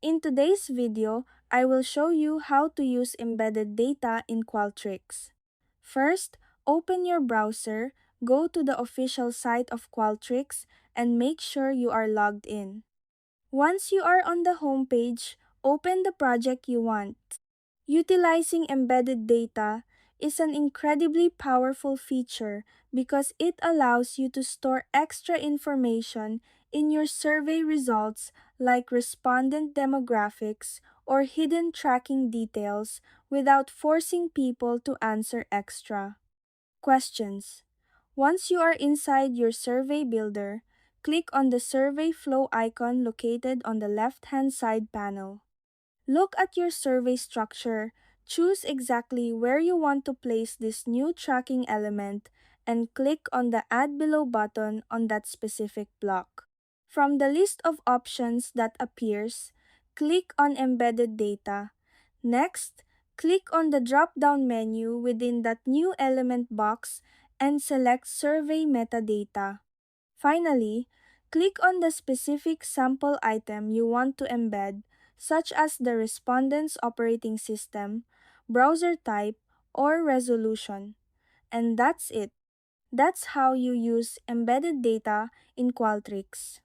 In today's video, I will show you how to use embedded data in Qualtrics. First, open your browser, go to the official site of Qualtrics, and make sure you are logged in. Once you are on the home page, open the project you want. Utilizing embedded data is an incredibly powerful feature because it allows you to store extra information in your survey results like respondent demographics or hidden tracking details without forcing people to answer extra questions. Once you are inside your survey builder, click on the survey flow icon located on the left-hand side panel. Look at your survey structure, choose exactly where you want to place this new tracking element, and click on the Add Below button on that specific block. From the list of options that appears, click on Embedded Data. Next, click on the drop-down menu within that new element box and select Survey Metadata. Finally, click on the specific sample item you want to embed, such as the respondent's operating system, browser type, or resolution. And that's it. That's how you use embedded data in Qualtrics.